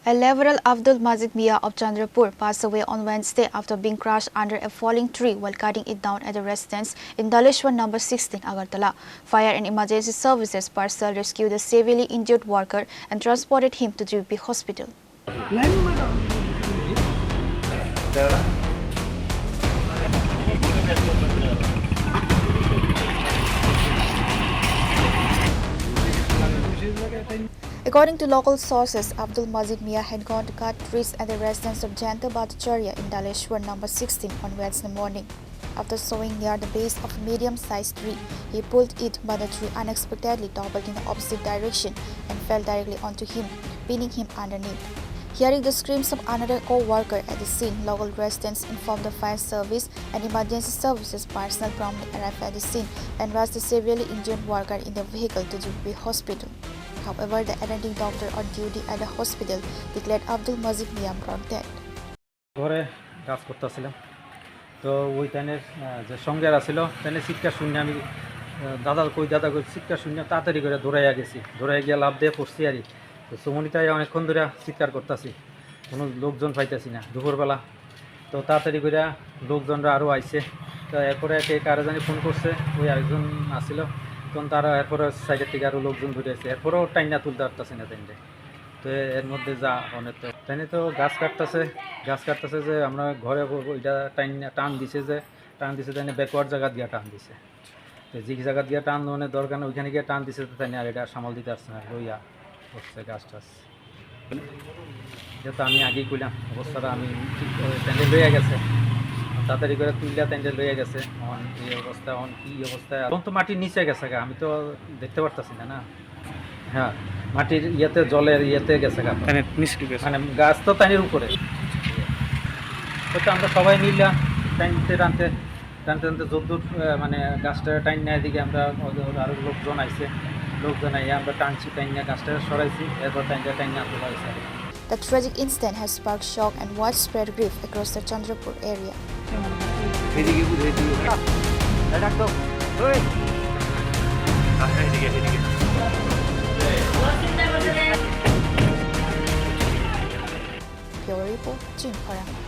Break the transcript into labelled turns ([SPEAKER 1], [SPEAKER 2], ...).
[SPEAKER 1] A liberal Abdul Majid of Chandrapur passed away on Wednesday after being crushed under a falling tree while cutting it down at a residence in Dhaleswar No. 16, Agartala. Fire and emergency services personnel rescued the severely injured worker and transported him to GBP Hospital. According to local sources, Abdul Majid had gone to cut trees at the residence of Chandrapur in Dhaleswar No. 16 on Wednesday morning. After sowing near the base of a medium-sized tree, he pulled it, but the tree unexpectedly toppled in the opposite direction and fell directly onto him, pinning him underneath. Hearing the screams of another co-worker at the scene, local residents informed the fire service and emergency services personnel promptly arrived at the scene and rushed the severely injured worker in the vehicle to GBP Hospital. However, the attending doctor on duty at the hospital declared Abdul Majid brought dead.
[SPEAKER 2] ঘরে কাজ করতেছিলাম তো ওই টাইনের যে সঙ্গের আছিল টাইনে চিৎকার শুনে আমি দাদা কই চিৎকার শুনে তাড়াতাড়ি করে দৌড়াইয়া গেছি দৌড়াইয়া গিয়ে লাভ দিয়ে পড়ছি আর তো সুমনিতায় অনেকক্ষণ ধরে চিৎকার করতেছি কোনো লোকজন পাইতেছি না দুপুরবেলা তো তাড়াতাড়ি করে লোকজনরা আরও আইছে তো এরপরে কারো জানি ফোন করছে ওই আরেকজন আসছিল তখন তারা এরপরে সাইডের থেকে আরও লোকজন ধরে আসছে এরপরেও টাইনা তুলতে পারতেছে না টাইনটা তো এর মধ্যে যা অনেক তো টাইনে তো গাছ কাটতেছে যে আমরা ঘরে ওইটা টান দিছে টাইনে ব্যাকওয়ার্ড জায়গা দিয়ে টান দিছে তো যে জায়গা দিয়ে টান মানে দরকার না ওইখানে গিয়ে টান দিছে তো তাই আর এটা সামাল দিতে আসছে না লইয়া হচ্ছে গাছ টাছ যেহেতু আমি আগেই কইলাম অবস্থাটা আমি ঠিক টাইনে লইয়া গেছে তাড়াতাড়ি করে তুইলা টাইনে লইয়া গেছে এই অবস্থা কি অবস্থায় এখন তো মাটির নিচে গেছে আমি তো দেখতে পারতাছি না হ্যাঁ মাটির ইয়েতে জলের ইয়েতে গেছে মানে গাছ তো টাইনের উপরে তো আমরা সবাই মিললাম টানতে যদ্দূর মানে গাছটা টাইন নেয় দিকে আমরা আরও লোকজন আইয়া আমরা টানছি টাইনা গাছটা সরাইছি এরপর টাইনা আনতে পারছি।
[SPEAKER 1] The tragic incident has sparked shock and widespread grief across the Chandrapur area. Report, Khorang.